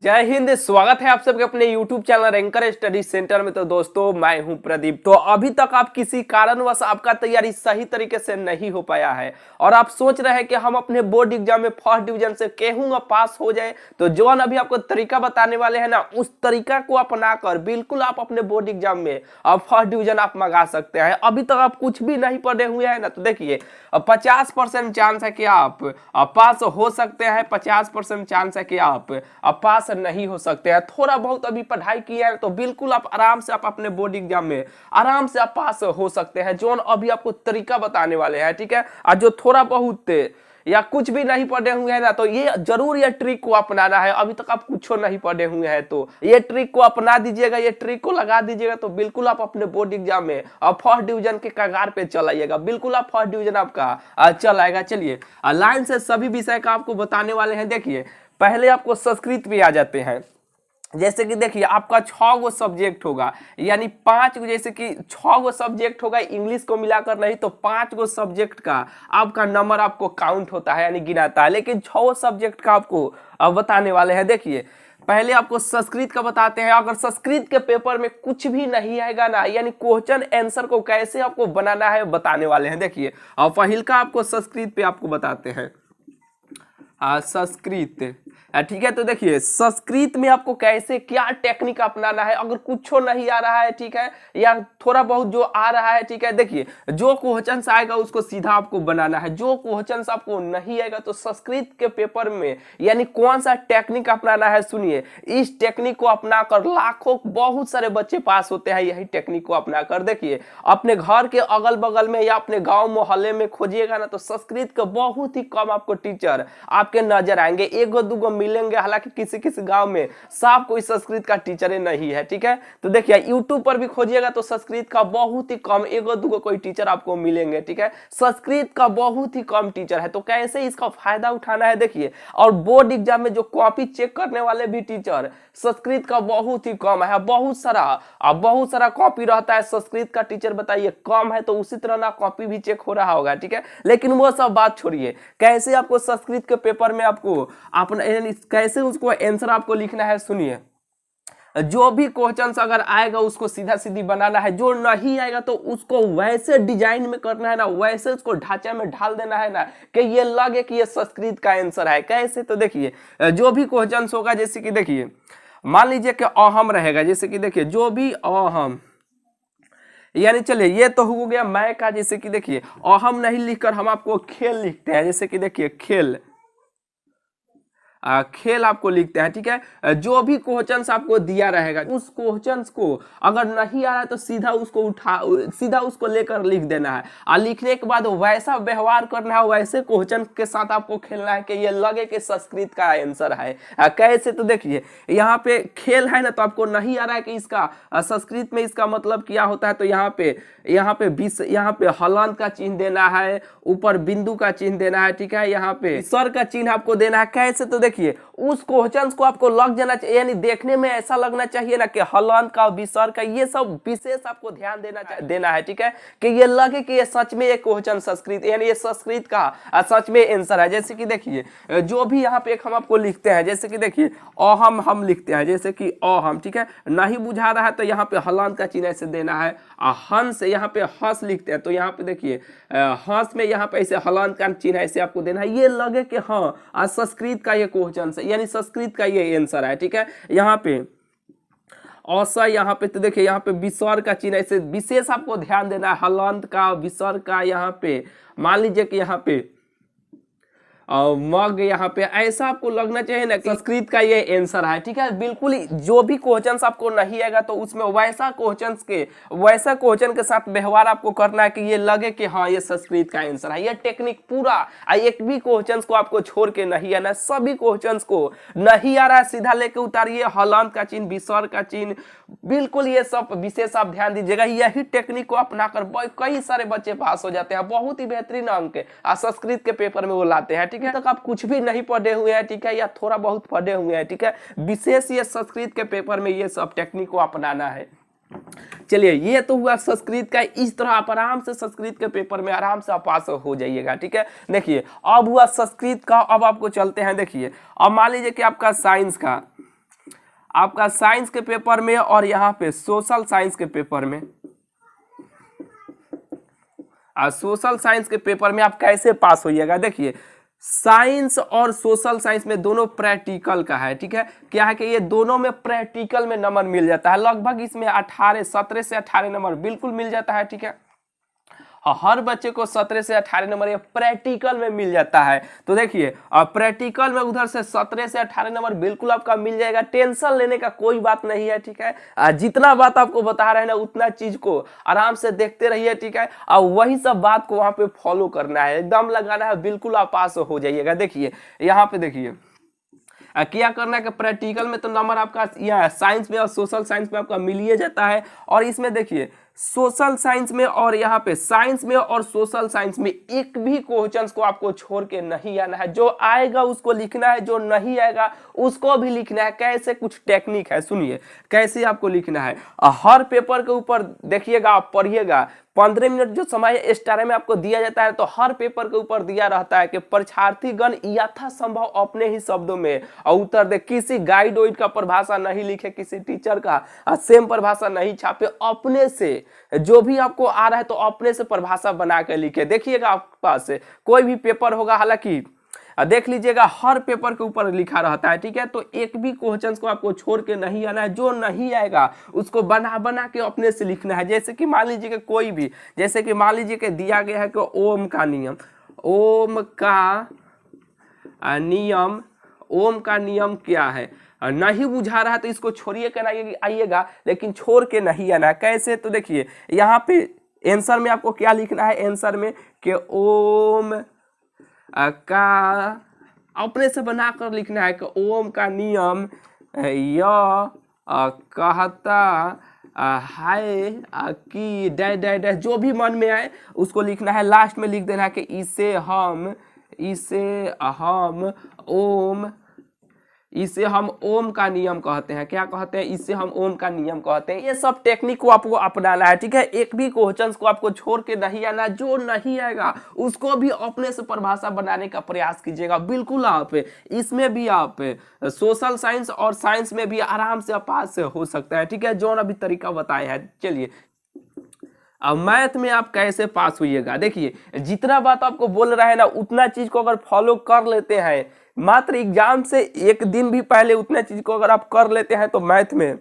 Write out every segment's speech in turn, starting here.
जय हिंद। स्वागत है आप सबके अपने YouTube channel anchor study centre में। तो दोस्तों मैं हूं प्रदीप। तो अभी तक आप किसी कारणवश आपका तैयारी सही तरीके से नहीं हो पाया है और आप सोच रहे हैं कि हम अपने बोर्ड एग्जाम में फर्स्ट डिवीजन से कहूंगा पास हो जाए, तो जॉन अभी आपको तरीका बताने वाले हैं ना, उस तरीका को अपनाकर बिल्कुल आप अपने बोर्ड एग्जाम में फर्स्ट डिवीजन आप मंगा सकते हैं। अभी तक आप कुछ भी नहीं पढ़े हुए हैं ना, तो देखिए 50% चांस है कि आप पास हो सकते हैं, 50% चांस है कि आप पास नहीं हो सकते हैं। थोड़ा बहुत अभी पढ़ाई किया है तो बिल्कुल आप आराम से आप अपने बोर्ड एग्जाम में आराम से आप पास हो सकते हैं। जो अभी आपको तरीका बताने वाले हैं, ठीक है। और जो थोड़ा बहुत या कुछ भी नहीं पढ़े हुए हैं ना, तो ये जरूर ये ट्रिक को अपनाना है। अभी तक आप कुछ नहीं पढ़े हुए हैं तो ये ट्रिक को अपना दीजिएगा, ये ट्रिक को लगा दीजिएगा, तो बिल्कुल आप अपने बोर्ड एग्जाम में फर्स्ट डिवीजन के कगार पे चल आइएगा। बिल्कुल आप फर्स्ट डिवीजन आपका चल आएगा। चलिए लाइन से सभी विषय का आपको बताने वाले हैं। देखिए पहले आपको संस्कृत पे आ जाते हैं। जैसे कि देखिए आपका 6 गो सब्जेक्ट होगा, यानी 5 गो, जैसे कि 6 गो सब्जेक्ट होगा, इंग्लिश को मिलाकर नहीं तो 5 गो सब्जेक्ट का आपका नंबर आपको काउंट होता है, यानी गिनाता है। लेकिन 6 सब्जेक्ट का आपको अब बताने वाले हैं। देखिए पहले आपको संस्कृत का बताते हैं। अगर संस्कृत के पेपर में कुछ भी नहीं आएगा ना, यानी क्वेश्चन आंसर को कैसे आपको बनाना है बताने वाले हैं। देखिए और पहले का आपको संस्कृत पे आपको बताते हैं। संस्कृत, ठीक है। तो देखिए संस्कृत में आपको कैसे क्या टेक्निक अपनाना है। अगर कुछ नहीं आ रहा है, ठीक है, या थोड़ा बहुत जो आ रहा है, ठीक है, देखिए जो क्वेश्चन आएगा उसको सीधा आपको बनाना है। जो क्वेश्चन आपको नहीं आएगा तो संस्कृत के पेपर में यानी कौन सा टेक्निक अपनाना है, सुनिए। इस टेक्निक को अपनाकर लाखों बहुत सारे बच्चे पास होते हैं। यही टेक्निक को अपनाकर देखिए अपने घर के अगल बगल में या अपने गाँव मोहल्ले में खोजिएगा ना, तो संस्कृत के बहुत ही कम आपको टीचर आपके नजर आएंगे। एक दो गो मिलेंगे, हालांकि किसी किसी गांव में साफ कोई संस्कृत का टीचर नहीं है, ठीक है। तो देखिए यूट्यूब पर भी खोजिएगा तो संस्कृत का बहुत ही कम, एक दो कोई टीचर आपको मिलेंगे, ठीक है। संस्कृत का बहुत ही कम टीचर है। तो कैसे इसका फायदा उठाना है देखिए। और बोर्ड एग्जाम में जो कॉपी चेक करने वाले भी टीचर संस्कृत का बहुत ही कम है। बहुत सारा कॉपी रहता है। संस्कृत का टीचर बताइए कम है, तो उसी तरह ना कॉपी भी चेक हो रहा होगा, ठीक है। लेकिन वो सब बात छोड़िए, कैसे आपको संस्कृत के पेपर में आपको अपना कैसे उसको आंसर आपको लिखना है, सुनिए। जो भी क्वेश्चन अगर आएगा उसको सीधा सीधी बनाना है। जो नहीं आएगा तो उसको वैसे डिजाइन में करना है ना, वैसे उसको ढांचे में ढाल देना है ना कि ये लगे कि ये संस्कृत का आंसर है। कैसे, तो देखिए जो भी क्वेश्चन होगा, जैसे कि देखिए मान लीजिए कि अहम रहेगा, जैसे कि देखिए जो भी अहम, यानी चलिए ये तो हो गया मैं का। जैसे कि देखिए अहम नहीं लिखकर हम आपको खेल लिखते हैं। जैसे कि देखिए खेल, खेल आपको लिखते हैं, ठीक है। जो भी क्वेश्चंस आपको दिया रहेगा उस क्वेश्चंस को अगर नहीं आ रहा है तो सीधा उसको लेकर लिख देना है। और लिखने के बाद वैसा व्यवहार करना है, वैसे क्वेश्चन के साथ आपको खेलना है कि ये लगे कि संस्कृत का आंसर है। कैसे, तो देखिए यहाँ पे खेल है ना, तो आपको नहीं आ रहा है कि इसका संस्कृत में इसका मतलब क्या होता है। तो यहाँ पे हलंत का चिन्ह देना है, ऊपर बिंदु का चिन्ह देना है, ठीक है। यहाँ पे सर का चिन्ह आपको देना है। कैसे, तो देखिए उस क्वेश्चन को आपको लग जाना चाहिए, यानी देखने में ऐसा लगना चाहिए ना कि हलंत का, विसर्ग का, ये सब विशेष आपको ध्यान देना है, ठीक है। कि ये लगे कि ये सच में एक क्वेश्चन संस्कृत, यानी ये संस्कृत का सच में आंसर है। जैसे कि देखिए जो भी यहाँ पे एक हम आपको लिखते हैं, जैसे कि देखिए अहम हम लिखते हैं, जैसे कि अहम, ठीक है। नहीं बुझा रहा है तो यहाँ पे हलंत का चिन्ह ऐसे देना है। हंस, यहाँ पे हंस लिखते हैं तो यहाँ पे देखिए हंस में यहाँ पे ऐसे हलंत का चिन्ह ऐसे आपको देना है। ये लगे कि हाँ संस्कृत का ये क्वेश्चन है, यानी संस्कृत का ये आंसर है, ठीक है। यहाँ पे औसा, यहाँ पे तो देखिए यहाँ पे विसर्ग का चिन्ह ऐसे विशेष आपको ध्यान देना है। हलंत का, विसर्ग का, यहाँ पे मान लीजिए कि यहाँ पे मग, यहाँ पे ऐसा आपको लगना चाहिए ना संस्कृत का ये आंसर है, ठीक है। बिल्कुल जो भी क्वेश्चंस आपको नहीं आएगा तो उसमें वैसा क्वेश्चन के साथ व्यवहार आपको करना है कि ये लगे कि हाँ ये संस्कृत का आंसर है। ये टेक्निक पूरा, एक भी क्वेश्चंस को आपको छोड़ के नहीं आना, सभी क्वेश्चंस को नहीं आ रहा है सीधा लेके उतारिए। हलंत का चिन्ह, विसर्ग का चिन्ह, बिल्कुल ये सब विशेष आप ध्यान दीजिएगा। यही टेक्निक को अपनाकर कई सारे बच्चे पास हो जाते हैं। बहुत ही बेहतरीन अंक संस्कृत के पेपर में वो लाते हैं, ठीक है। तक आप कुछ भी नहीं पढ़े हुए हैं, ठीक है, या थोड़ा बहुत पढ़े हुए हैं, ठीक है, विशेष ये संस्कृत के पेपर में ये सब टेक्निक को अपनाना है। चलिए ये तो हुआ संस्कृत का। इस तरह आप आराम से संस्कृत के पेपर में आराम से आप पास हो जाइएगा, ठीक है। देखिए अब हुआ संस्कृत का। अब आपको चलते हैं, देखिए अब मान लीजिए कि आपका साइंस का, आपका साइंस के पेपर में और यहाँ पे सोशल साइंस के पेपर में। सोशल साइंस के पेपर में आप कैसे पास होइएगा, देखिए साइंस और सोशल साइंस में दोनों प्रैक्टिकल का है, ठीक है। क्या है कि ये दोनों में प्रैक्टिकल में नंबर मिल जाता है, लगभग इसमें 17 से 18 नंबर बिल्कुल मिल जाता है, ठीक है। हर बच्चे को 17 से 18 नंबर ये प्रैक्टिकल में मिल जाता है। तो देखिए प्रैक्टिकल में उधर से 17 से 18 नंबर बिल्कुल आपका मिल जाएगा, टेंशन लेने का कोई बात नहीं है, ठीक है। जितना बात आपको बता रहे हैं ना उतना चीज को आराम से देखते रहिए, ठीक है। और वही सब बात को वहां पे फॉलो करना है, एकदम लगाना है, बिल्कुल आप पास हो जाइएगा। देखिए यहाँ पे देखिए क्या करना है कि प्रैक्टिकल में तो नंबर आपका यहाँ साइंस में और सोशल साइंस में आपका मिल ही जाता है। और इसमें देखिए सोशल साइंस में और यहाँ पे साइंस में और सोशल साइंस में एक भी क्वेश्चंस को आपको छोड़ के नहीं आना है, जो आएगा उसको लिखना है, जो नहीं आएगा उसको भी लिखना है। कैसे, कुछ टेक्निक है, सुनिए कैसे आपको लिखना है। हर पेपर के ऊपर देखिएगा, आप पढ़िएगा, 15 मिनट जो समय स्टार में आपको दिया जाता है, तो हर पेपर के ऊपर दिया रहता है कि परीक्षार्थीगण यथासंभव अपने ही शब्दों में उत्तर दे, किसी गाइड वाइड का परिभाषा नहीं लिखे, किसी टीचर का सेम परिभाषा नहीं छापे, अपने से जो भी आपको आ रहा है तो अपने से परिभाषा बना के लिखे। देखिएगा आपके पास कोई भी पेपर होगा, हालांकि देख लीजिएगा हर पेपर के ऊपर लिखा रहता है, ठीक है। तो एक भी क्वेश्चंस को आपको छोड़ के नहीं आना है, जो नहीं आएगा उसको बना बना के अपने से लिखना है। जैसे कि मान लीजिए कि कोई भी, जैसे कि मान लीजिए कि दिया गया है कि ओम का नियम, ओम का नियम, ओम का नियम क्या है, नहीं बुझा रहा तो इसको छोड़िए के नहीं आइएगा, लेकिन छोड़ के नहीं आना है। कैसे, तो देखिए यहाँ पे आंसर में आपको क्या लिखना है, आंसर में कि ओम का अपने से बनाकर लिखना है कि ओम का नियम यह कहता है कि डै डै डै, जो भी मन में आए उसको लिखना है। लास्ट में लिख देना है कि इसे हम ओम का नियम कहते हैं। क्या कहते हैं, इसे हम ओम का नियम कहते हैं। ये सब टेक्निक को आपको अपनाना है, ठीक है। एक भी क्वेश्चंस को आपको छोड़ के नहीं आना, जो नहीं आएगा उसको भी अपने से परिभाषा बनाने का प्रयास कीजिएगा। बिल्कुल आप इसमें भी आप सोशल साइंस और साइंस में भी आराम से पास हो सकता है, ठीक है, जो अभी तरीका बताए हैं। चलिए अब मैथ में आप कैसे पास होइएगा, देखिए जितना बात आपको बोल रहा है ना उतना चीज को अगर फॉलो कर लेते हैं, मात्र एग्जाम से एक दिन भी पहले उतना चीज को अगर आप कर लेते हैं तो मैथ में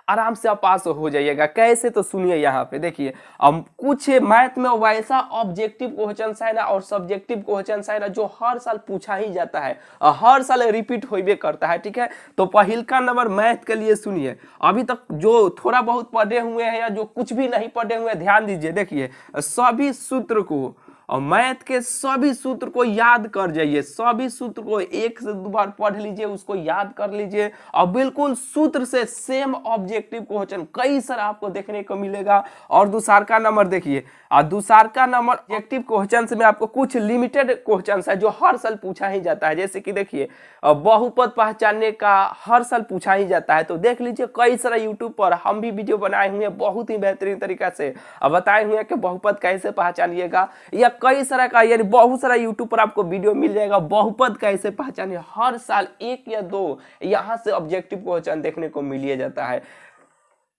आराम से आप पास हो जाइएगा। कैसे, तो सुनिए यहाँ पे देखिए, अब कुछ मैथ में वैसा ऑब्जेक्टिव क्वेश्चन है ना और सब्जेक्टिव क्वेश्चन है ना जो हर साल पूछा ही जाता है, हर साल रिपीट होइबे करता है, ठीक है। तो पहिलका नंबर मैथ के लिए सुनिए, अभी तक जो थोड़ा बहुत पढ़े हुए हैं या जो कुछ भी नहीं पढ़े हुए ध्यान दीजिए। देखिए सभी सूत्र को और मैथ के सभी सूत्र को याद कर जाइए, सभी सूत्र को एक से दो बार पढ़ लीजिए, उसको याद कर लीजिए और बिल्कुल सूत्र से सेम ऑब्जेक्टिव क्वेश्चन कई सारा आपको देखने को मिलेगा। और दूसरा का नंबर देखिए, और दूसरा का नंबर ऑब्जेक्टिव क्वेश्चन में आपको कुछ लिमिटेड क्वेश्चन है जो हर साल पूछा ही जाता है। जैसे कि देखिए बहुपद पहचानने का हर साल पूछा ही जाता है, तो देख लीजिए कई सारा यूट्यूब पर हम भी वीडियो बनाए हुए हैं, बहुत ही बेहतरीन तरीका से बताए हुए हैं कि बहुपद कैसे पहचानिएगा, या कई सारा का यानी बहुत सारा यूट्यूब पर आपको वीडियो मिल जाएगा बहुपद कैसे पहचाने। हर साल एक या दो यहाँ से ऑब्जेक्टिव क्वेश्चन देखने को मिल जाता है।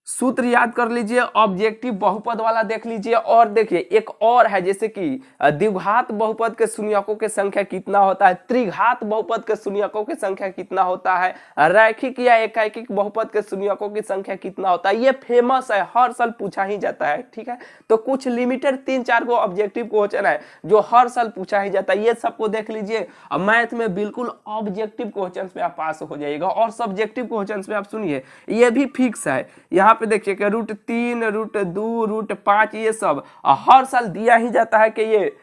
सूत्र याद कर लीजिए, ऑब्जेक्टिव बहुपद वाला देख लीजिए। और देखिए एक और है, जैसे कि द्विघात बहुपद के शून्यकों की संख्या कितना होता है, त्रिघात बहुपद के शून्यकों की संख्या कितना होता है, रैखिक या एकाइकिक बहुपद के शून्यकों की संख्या कितना होता है। ये फेमस है, हर साल पूछा ही जाता है, ठीक है। तो कुछ लिमिटेड 3-4 को ऑब्जेक्टिव क्वेश्चन है जो हर साल पूछा ही जाता है, ये सबको देख लीजिए। मैथ में बिल्कुल ऑब्जेक्टिव क्वेश्चन में आप पास हो जाइएगा। और सब्जेक्टिव क्वेश्चन में आप सुनिए, ये भी फिक्स है, यहाँ पे देखिए कि √3, √2, √5 ये सब हर साल दिया ही जाता है कि ये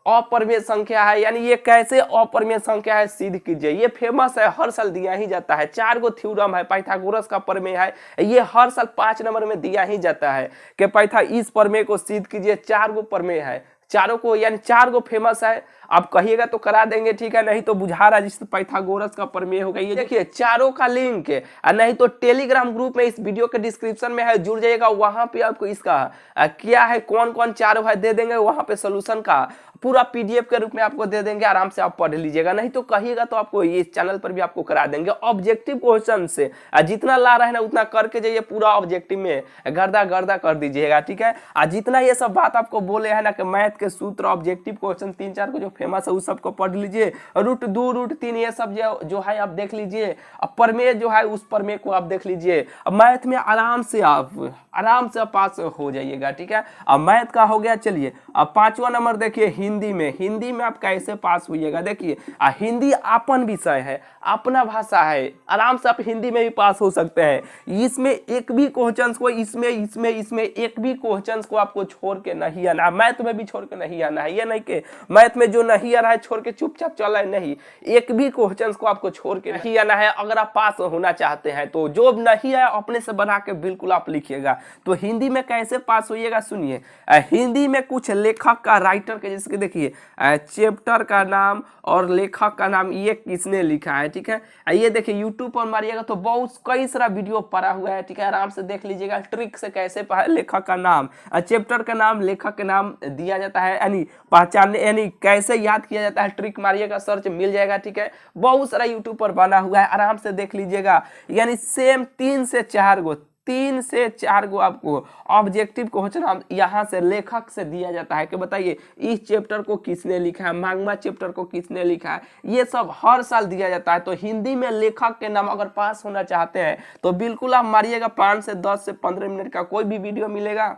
अपरिमेय संख्या है, यानी ये कैसे अपरिमेय संख्या है सिद्ध कीजिए। ये फेमस है, हर साल दिया ही जाता है। 4 गो थ्योरम है, पाइथागोरस का प्रमेय है, ये हर साल 5 नंबर में दिया ही जाता है कि इस प्रमेय को सिद्ध कीजिए। 4 गो प्रमेय है, चारों को यानी 4 गो फेमस है आप कहिएगा तो करा देंगे, ठीक है, नहीं तो बुझा रहा जिससे पाइथागोरस का प्रमेय होगा। ये देखिए चारों का लिंक है, नहीं तो टेलीग्राम ग्रुप में इस वीडियो के डिस्क्रिप्शन में है, जुड़ जाइएगा, वहां पे आपको इसका क्या है कौन कौन चारों है दे देंगे, वहां पे सोल्यूशन का पूरा पीडीएफ के रूप में आपको दे देंगे, आराम से आप पढ़ लीजिएगा, नहीं तो कहिएगा तो आपको ये चैनल पर भी आपको करा देंगे ऑब्जेक्टिव क्वेश्चन से। जितना ला रहे हैं ना उतना करके जाइए, पूरा ऑब्जेक्टिव में गर्दा गर्दा कर दीजिएगा, ठीक है। जितना ये सब बात आपको बोले है ना कि मैथ के सूत्र ऑब्जेक्टिव क्वेश्चन 3-4 को जो फेमस है उस सबको पढ़ लीजिए, रूट 2 रूट 3 ये सब जो है आप देख लीजिए, प्रमेय जो है उस प्रमेय को आप देख लीजिए। मैथ में आराम से आप पास हो जाइएगा, ठीक है। अब मैथ का हो गया। चलिए अब 5वां नंबर देखिए हिंदी में आप कैसे पास होइएगा। देखिए हिंदी अपन विषय है, अपना भाषा है, आराम से आप हिंदी में भी पास हो सकते हैं। इसमें एक भी क्वेश्चंस को इसमें एक भी क्वेश्चंस को आपको छोड़ के नहीं आना, मैथ में भी छोड़ के नहीं आना है। ये नहीं कि मैथ में जो नहीं आ रहा है छोड़ के चुपचाप चला है, नहीं, एक भी क्वेश्चंस को आपको छोड़ के नहीं आना है। अगर आप पास होना चाहते हैं तो जो नहीं आया अपने से बना के बिल्कुल आप लिखिएगा। तो हिंदी में कैसे पास होइएगा सुनिए। हिंदी में कुछ लेखक का, राइटर के, जैसे देखिए चैप्टर का नाम और लेखक का नाम ये किसने लिखा है, ठीक है। ये देखिए यूट्यूब पर मारिएगा तो बहुत कई सारा वीडियो पड़ा हुआ है, ठीक है, आराम से देख लीजिएगा ट्रिक से कैसे लेखक का नाम, चैप्टर का नाम, लेखक का नाम दिया जाता है, यानी पहचानने, यानी कैसे याद किया जाता है, ट्रिक मारिएगा सर्च मिल जाएगा, ठीक है। बहुत सारा यूट्यूब पर बना हुआ है, आराम से देख लीजिएगा। यानी सेम 3 से 4 गो आपको ऑब्जेक्टिव क्वेश्चन यहाँ से लेखक से दिया जाता है कि बताइए इस चैप्टर को किसने लिखा है, मांगमा चैप्टर को किसने लिखा है, ये सब हर साल दिया जाता है। तो हिंदी में लेखक के नाम अगर पास होना चाहते हैं तो बिल्कुल आप मारिएगा, 5 से 10 से 15 मिनट का कोई भी वीडियो मिलेगा,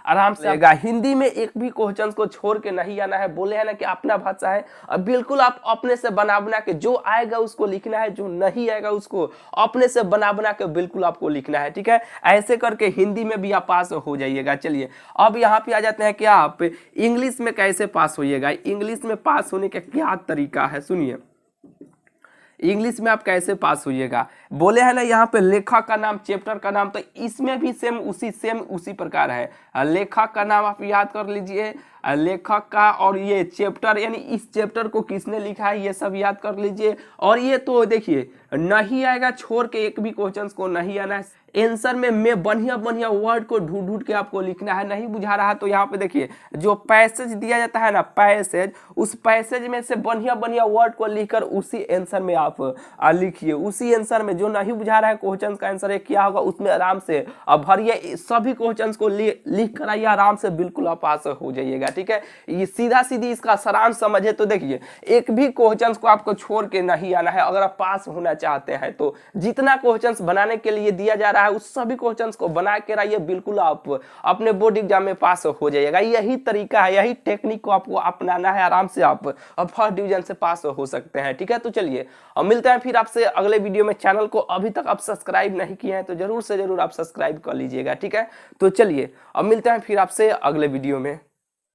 आराम से आएगा। हिंदी में एक भी क्वेश्चन को छोड़ के नहीं आना है, बोले है ना कि अपना भाषा है, और बिल्कुल आप अपने से बना के जो आएगा उसको लिखना है, जो नहीं आएगा उसको अपने से बना के बिल्कुल आपको लिखना है, ठीक है। ऐसे करके हिंदी में भी आप पास हो जाइएगा। चलिए अब यहाँ पे आ जाते हैं कि आप इंग्लिश में कैसे पास होइएगा। इंग्लिश में पास होने का क्या तरीका है सुनिए। इंग्लिश में आप कैसे पास होइएगा, बोले है ना यहाँ पे लेखक का नाम, चैप्टर का नाम, तो इसमें भी सेम उसी प्रकार है। लेखक का नाम आप याद कर लीजिए, लेखक का, और ये चैप्टर यानी इस चैप्टर को किसने लिखा है ये सब याद कर लीजिए। और ये तो देखिए नहीं आएगा छोड़ के, एक भी क्वेश्चन को नहीं आना है। आंसर में बढ़िया वर्ड को ढूंढ के आपको लिखना है। नहीं बुझा रहा तो यहाँ पे देखिए जो पैसेज दिया जाता है ना, पैसेज, उस पैसेज में से बढ़िया वर्ड को लिखकर उसी आंसर में आप लिखिए। उसी आंसर में जो नहीं बुझा रहा है क्वेश्चन का आंसर है क्या होगा, उसमें आराम से अब भरिए, सभी क्वेश्चन को लिख कर आइए, आराम से बिल्कुल आप पास हो जाइएगा, ठीक है। ये सीधी इसका सारांश समझे तो देखिए एक भी क्वेश्चन को आपको छोड़ के नहीं आना है। अगर आप पास होना चाहते हैं तो जितना क्वेश्चंस बनाने के लिए दिया जा रहा है उस सभी क्वेश्चंस को बना के रहिए, बिल्कुल आप अपने बोर्ड एग्जाम में पास हो जाइएगा। यही तरीका है, यही टेक्निक को आपको अपनाना है, आराम से आप फर्स्ट डिवीजन से पास हो सकते हैं, ठीक है। तो चलिए अब मिलते हैं फिर आपसे अगले वीडियो में। चैनल को अभी तक आप सब्सक्राइब नहीं किए हैं तो जरूर से जरूर आप सब्सक्राइब कर लीजिएगा, ठीक है। तो चलिए अब मिलते हैं फिर आपसे अगले वीडियो में।